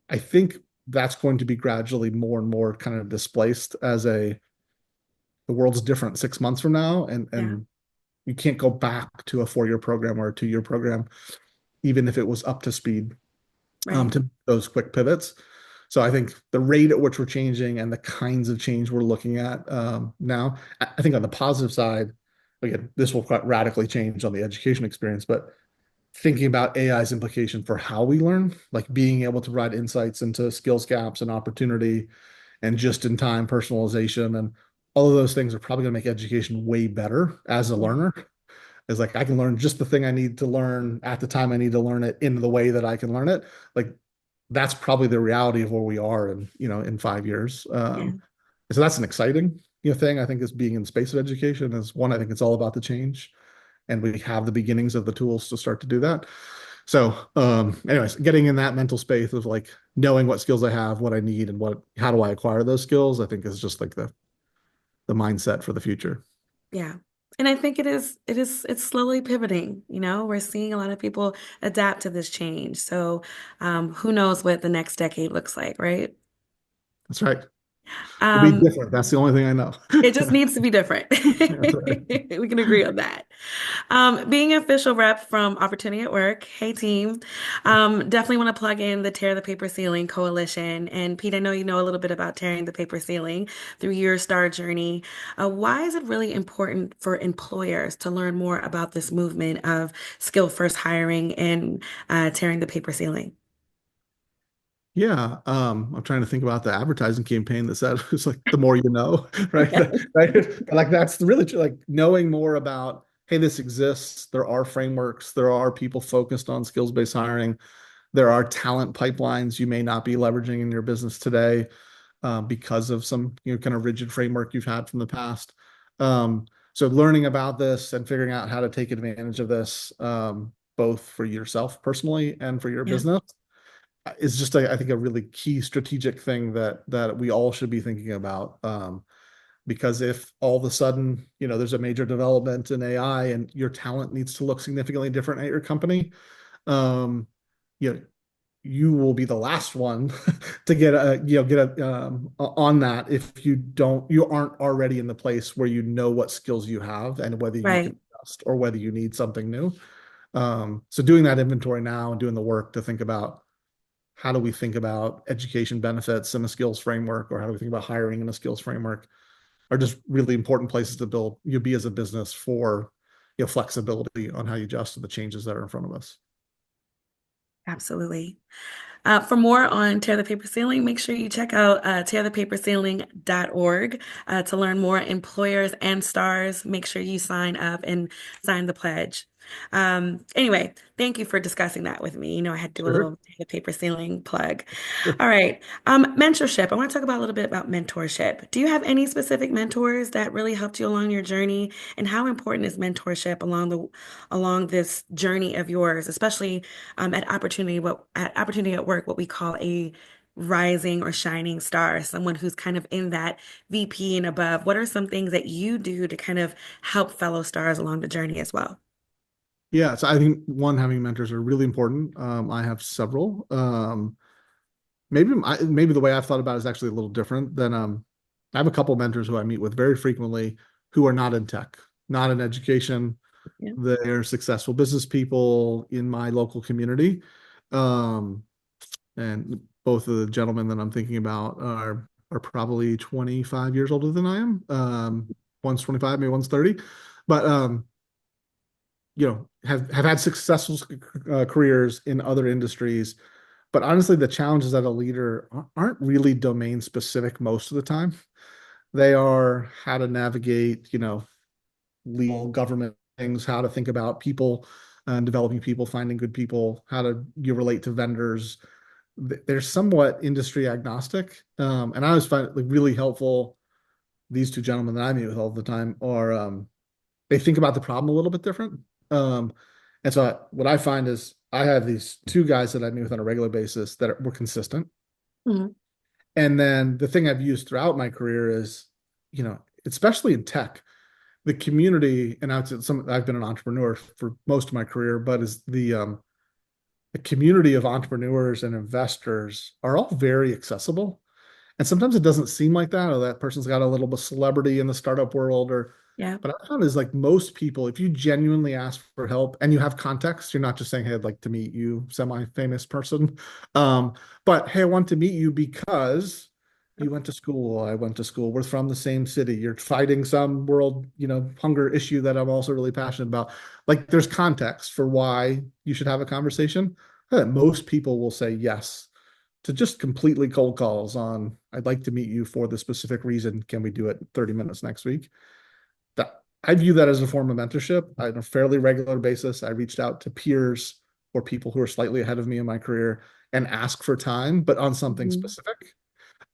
I think that's going to be gradually more and more kind of displaced as the world's different 6 months from now, and yeah, you can't go back to a 4-year program or a 2-year program, even if it was up to speed right. to those quick pivots. So I think the rate at which we're changing and the kinds of change we're looking at now, I think on the positive side, again, this will quite radically change on the education experience, but thinking about AI's implication for how we learn, like being able to provide insights into skills gaps and opportunity and just-in-time personalization and all of those things are probably going to make education way better as a Yeah, learner. It's like I can learn just the thing I need to learn at the time I need to learn it in the way that I can learn it. Like that's probably the reality of where we are in, in 5 years. yeah, So that's an exciting, thing I think is being in the space of education is one. I think it's all about the change, and we have the beginnings of the tools to start to do that. So, anyways, getting in that mental space of like knowing what skills I have, what I need, and how do I acquire those skills, I think is just like the mindset for the future. yeah. And I think it's slowly pivoting, we're seeing a lot of people adapt to this change. So who knows what the next decade looks like, right? That's right. It'll be Um, different. That's the only thing I know. it just needs to be different. That's right. We can agree on that. Being an official rep from Opportunity at Work, hey team, definitely want to plug in the Tear the Paper Ceiling Coalition. And Pete, I know you know a little bit about tearing the paper ceiling through your star journey. Why is it really important for employers to learn more about this movement of skill first hiring and tearing the paper ceiling? Yeah, I'm trying to think about the advertising campaign that said it's like the more you know, right? Yeah. Right? Like that's really true. Like knowing more about, hey, this exists. There are frameworks. There are people focused on skills-based hiring. There are talent pipelines you may not be leveraging in your business today because of some kind of rigid framework you've had from the past. So learning about this and figuring out how to take advantage of this, both for yourself personally and for your Yeah. business is just I think a really key strategic thing that we all should be thinking about. Because if all of a sudden, there's a major development in AI and your talent needs to look significantly different at your company, um, you know, you will be the last one to get on that if you aren't already in the place where you know what skills you have and whether you Right. can adjust or whether you need something new. So doing that inventory now and doing the work to think about how do we think about education benefits in a skills framework, or how do we think about hiring in a skills framework, are just really important places to build you be as a business for flexibility on how you adjust to the changes that are in front of us. Absolutely. For more on Tear the Paper Ceiling, make sure you check out tearthepaperceiling.org to learn more. Employers and stars, make sure you sign up and sign the pledge. Anyway, thank you for discussing that with me. I had to do a little Sure. Tear the Paper Ceiling plug. All right. Mentorship. I want to talk about a little bit about mentorship. Do you have any specific mentors that really helped you along your journey? And how important is mentorship along this journey of yours, especially at Opportunity at Work, what we call a rising or shining star, someone who's kind of in that VP and above. What are some things that you do to kind of help fellow stars along the journey as well? Yeah, so I think one, having mentors are really important. I have several. Maybe the way I've thought about it is actually a little different than I have a couple mentors who I meet with very frequently who are not in tech, not in education. Yeah. They're successful business people in my local community. Um, and both of the gentlemen that I'm thinking about are probably 25 years older than I am. One's 25, maybe one's 30. But have had successful careers in other industries. But honestly, the challenges as a leader aren't really domain specific most of the time. They are how to navigate, legal government things, how to think about people and developing people, finding good people, how to you relate to vendors. They're somewhat industry agnostic. And I always find it like really helpful. These two gentlemen that I meet with all the time are they think about the problem a little bit different. Um, and so what I find is I have these two guys that I meet with on a regular basis that were consistent. Mhm. And then the thing I've used throughout my career is, especially in tech, the community, and I've been an entrepreneur for most of my career, but is the community of entrepreneurs and investors are all very accessible. And sometimes it doesn't seem like that, or that person's got a little bit of celebrity in the startup world, Yeah. but I found is like most people, if you genuinely ask for help and you have context, you're not just saying, hey, I'd like to meet you, semi-famous person. Um, but hey, I want to meet you because you went to school, I went to school, we're from the same city, you're fighting some world, hunger issue that I'm also really passionate about. Like there's context for why you should have a conversation. Most people will say yes to just completely cold calls on, I'd like to meet you for the specific reason. Can we do it 30 minutes next week? That I view that as a form of mentorship. On a fairly regular basis, I reached out to peers or people who are slightly ahead of me in my career and ask for time, but on something Mhm. specific.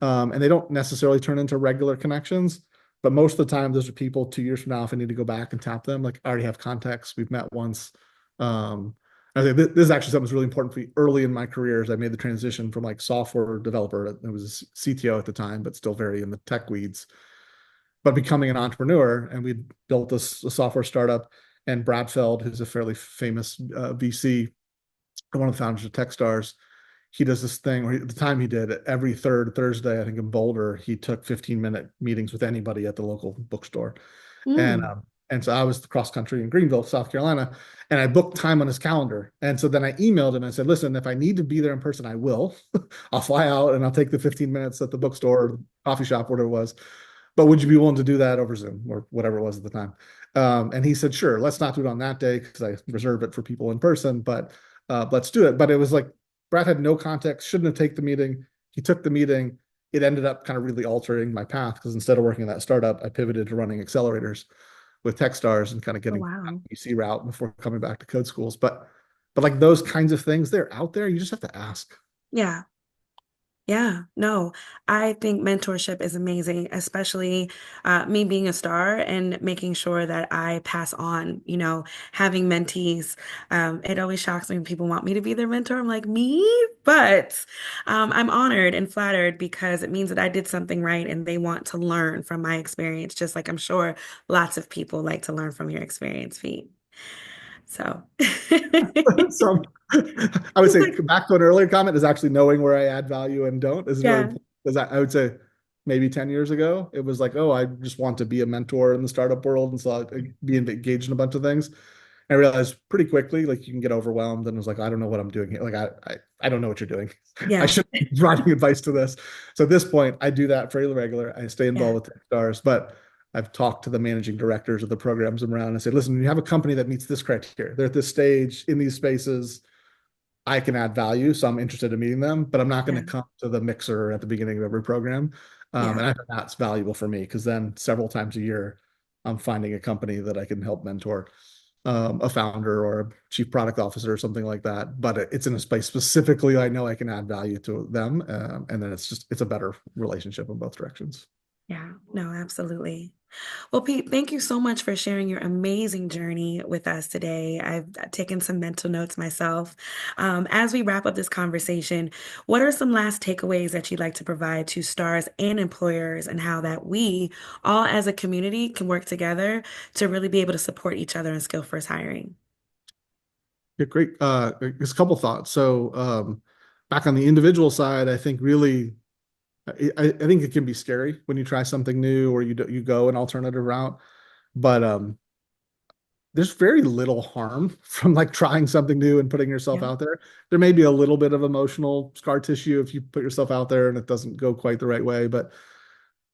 And they don't necessarily turn into regular connections, but most of the time, those are people 2 years from now, if I need to go back and tap them, like I already have context. We've met once. Um, I think this is actually something that's really important for me early in my career as I made the transition from like software developer. I was a CTO at the time, but still very in the tech weeds, but becoming an entrepreneur. And we built a software startup. And Brad Feld, who's a fairly famous VC, one of the founders of Techstars, he does this thing, or at the time he did it every third Thursday, I think in Boulder, he took 15-minute meetings with anybody at the local bookstore. And Mm. and so I was cross country in Greenville, South Carolina, and I booked time on his calendar. And so then I emailed him and said, listen, if I need to be there in person, I will. I'll fly out and I'll take the 15 minutes at the bookstore or coffee shop, whatever it was. But would you be willing to do that over Zoom or whatever it was at the time? And he said, sure, let's not do it on that day because I reserve it for people in person, but let's do it. But it was like Brad had no context, shouldn't have taken the meeting. He took the meeting. It ended up kind of really altering my path because instead of working in that startup, I pivoted to running accelerators with Techstars and kind of Oh, getting that wow. VC route before coming back to code schools. But like those kinds of things, they're out there. You just have to ask. Yeah. Yeah, no, I think mentorship is amazing, especially me being a star and making sure that I pass on, having mentees. It always shocks me when people want me to be their mentor. I'm like, me? But I'm honored and flattered because it means that I did something right and they want to learn from my experience, just like I'm sure lots of people like to learn from your experience, Pete. So, So I would say back to an earlier comment is actually knowing where I add value and don't is really yeah, important. Because I would say maybe 10 years ago, it was like, oh, I just want to be a mentor in the startup world. And so I'd be engaged in a bunch of things. I realized pretty quickly, like you can get overwhelmed and was like, I don't know what I'm doing here. Like I don't know what you're doing. I yeah, should be providing advice to this. So at this point, I do that fairly regular. I stay yeah, involved with Techstars, but I've talked to the managing directors of the programs I'm around and said, listen, you have a company that meets this criteria. They're at this stage in these spaces. I can add value, so I'm interested in meeting them, but I'm not going yeah, to come to the mixer at the beginning of every program. yeah, And I think that's valuable for me because then several times a year, I'm finding a company that I can help mentor a founder or a chief product officer or something like that. But it's in a space specifically I know I can add value to them, and then it's a better relationship in both directions. yeah. No, absolutely. Well, Pete, thank you so much for sharing your amazing journey with us today. I've taken some mental notes myself. As we wrap up this conversation, what are some last takeaways that you'd like to provide to stars and employers and how that we all as a community can work together to really be able to support each other in skill first hiring? Yeah, great. Just a couple thoughts. So back on the individual side, I think really I think it can be scary when you try something new or you go an alternative route, but there's very little harm from like trying something new and putting yourself Yeah. out there. There may be a little bit of emotional scar tissue if you put yourself out there and it doesn't go quite the right way, but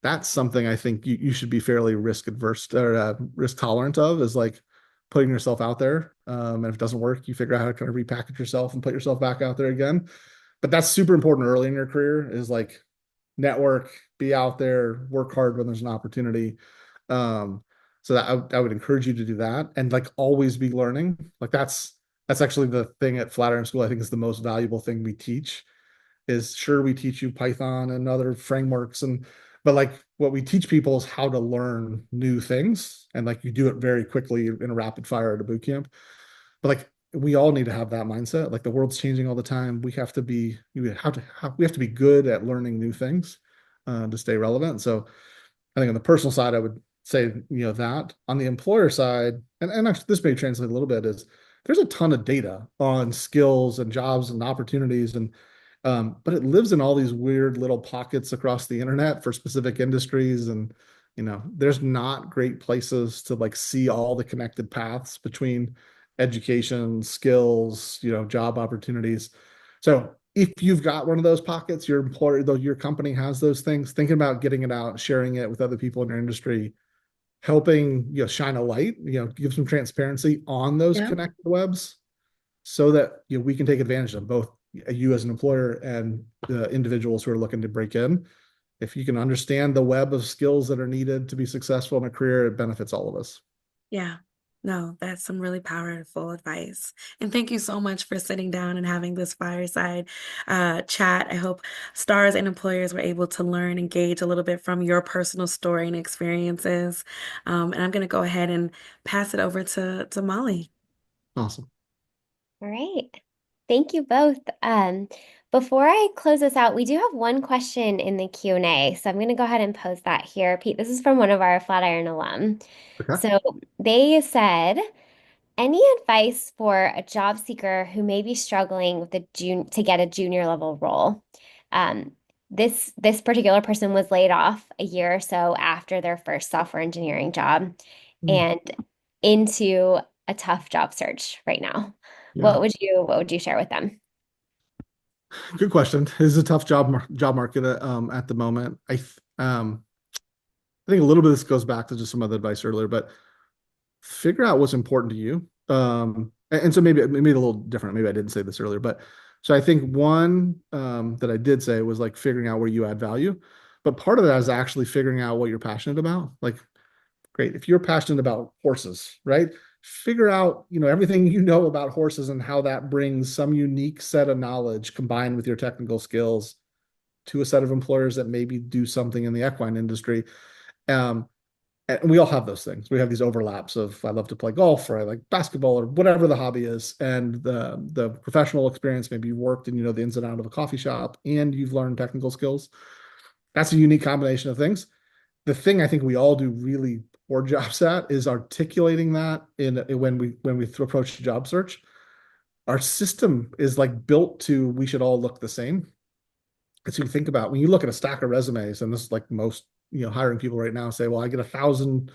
that's something I think you should be fairly risk adverse or risk tolerant of is like putting yourself out there. And if it doesn't work, you figure out how to kind of repackage yourself and put yourself back out there again. But that's super important early in your career is like network, be out there, work hard when there's an opportunity. Um, so that I would encourage you to do that and like always be learning. Like that's actually the thing at Flatiron School I think is the most valuable thing we teach is sure we teach you Python and other frameworks and but like what we teach people is how to learn new things and like you do it very quickly in a rapid fire at a boot camp. But like we all need to have that mindset. Like the world's changing all the time. We have to be good at learning new things to stay relevant. So I think on the personal side, I would say, that on the employer side, and actually this may translate a little bit is there's a ton of data on skills and jobs and opportunities but it lives in all these weird little pockets across the internet for specific industries and there's not great places to like see all the connected paths between education, skills, job opportunities. So if you've got one of those pockets, your employer, though your company has those things, thinking about getting it out, sharing it with other people in your industry, helping shine a light, give some transparency on those Yeah. connected webs so that we can take advantage of them, both you as an employer and the individuals who are looking to break in. If you can understand the web of skills that are needed to be successful in a career, it benefits all of us. Yeah. No, that's some really powerful advice. And thank you so much for sitting down and having this fireside chat. I hope stars and employers were able to learn, engage a little bit from your personal story and experiences. And I'm going to go ahead and pass it over to Molly. Awesome. All right. Thank you both. Before I close this out, we do have one question in the Q&A. So I'm going to go ahead and pose that here. Pete, this is from one of our Flatiron alum. Okay. So they said, any advice for a job seeker who may be struggling with to get a junior level role? Um, this particular person was laid off a year or so after their first software engineering job Mm, and into a tough job search right now. yeah, What would you share with them? good question. It is a tough job market at the moment. I think a little bit of this goes back to just some other advice earlier, but figure out what's important to you. And so maybe a little different. Maybe I didn't say this earlier, but so I think one that I did say was like figuring out where you add value. But part of that is actually figuring out what you're passionate about. Like, great, if you're passionate about horses, right? Figure out, everything you know about horses and how that brings some unique set of knowledge combined with your technical skills to a set of employers that maybe do something in the equine industry. Um, and we all have those things. We have these overlaps of I love to play golf or I like basketball or whatever the hobby is. And the professional experience, maybe you worked and you know the ins and out of a coffee shop and you've learned technical skills. That's a unique combination of things. The thing I think we all do really poor jobs at is articulating that when we approach the job search. Our system is like built to we should all look the same. And so you think about when you look at a stack of resumes, and this is like most hiring people right now say, well, I get 1,000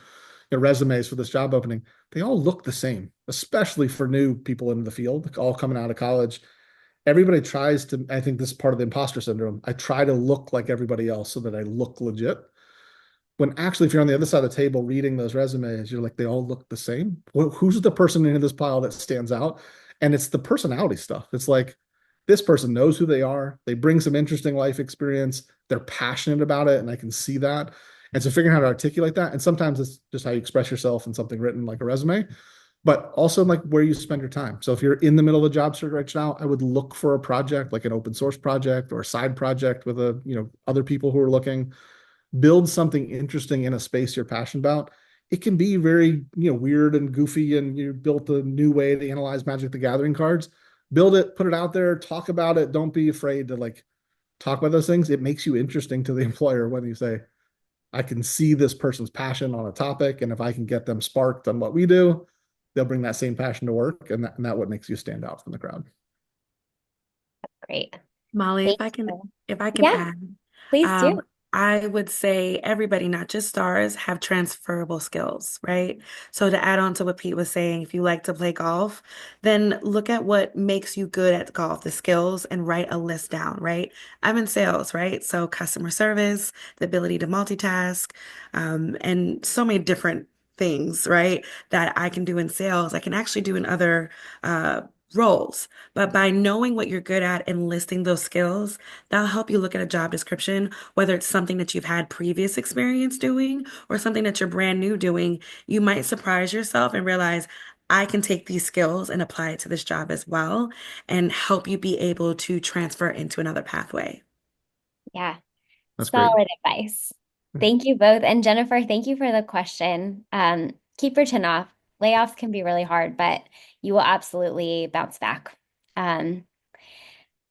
resumes for this job opening. They all look the same, especially for new people in the field, all coming out of college. Everybody tries to, I think this is part of the imposter syndrome. I try to look like everybody else so that I look legit. When actually, if you're on the other side of the table reading those resumes, you're like, they all look the same. Who's the person in this pile that stands out? And it's the personality stuff. It's like, this person knows who they are. They bring some interesting life experience. They're passionate about it, and I can see that. And so figuring out how to articulate that, and sometimes it's just how you express yourself in something written like a resume, but also like where you spend your time. So if you're in the middle of a job search right now, I would look for a project like an open source project or a side project with other people who are looking. Build something interesting in a space you're passionate about. It can be very, weird and goofy, and you built a new way to analyze Magic the Gathering cards. Build it, put it out there, talk about it. Don't be afraid to like talk about those things. It makes you interesting to the employer when you say, I can see this person's passion on a topic, and if I can get them sparked on what we do, they'll bring that same passion to work, and that what makes you stand out from the crowd. Great. Molly, Thank if I can, you. if I can Yeah, add, please do. um, I would say everybody, not just stars, have transferable skills, right? So to add on to what Pete was saying, if you like to play golf, then look at what makes you good at golf, the skills, and write a list down, right? I'm in sales, right? So customer service, the ability to multitask, and so many different things, right? That I can do in sales, I can actually do in other uh, roles. But by knowing what you're good at and listing those skills, that'll help you look at a job description, whether it's something that you've had previous experience doing or something that you're brand new doing. You might surprise yourself and realize, I can take these skills and apply it to this job as well and help you be able to transfer into another pathway. Yeah, That's great. solid advice. Thank you both. And Jennifer, thank you for the question. Keep your chin off. Layoffs can be really hard, but you will absolutely bounce back. Um,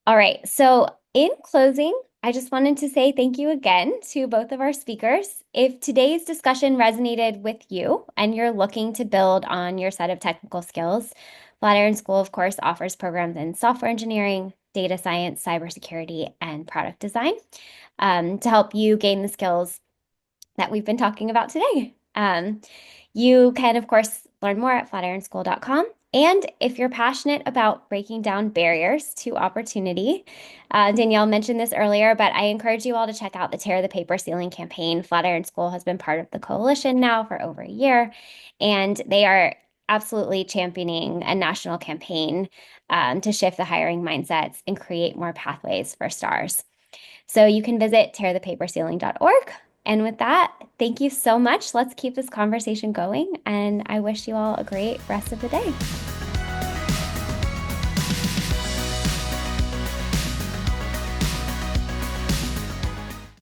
all right. So, in closing, I just wanted to say thank you again to both of our speakers. If today's discussion resonated with you and you're looking to build on your set of technical skills, Flatiron School, of course, offers programs in software engineering, data science, cybersecurity, and product design to help you gain the skills that we've been talking about today. You can, of course, learn more at flatironschool.com. And if you're passionate about breaking down barriers to opportunity, Danielle mentioned this earlier, but I encourage you all to check out the Tear the Paper Ceiling campaign. Flatiron School has been part of the coalition now for over a year, and they are absolutely championing a national campaign to shift the hiring mindsets and create more pathways for stars. So you can visit tearthepaperceiling.org. And with that, thank you so much. Let's keep this conversation going. And I wish you all a great rest of the day.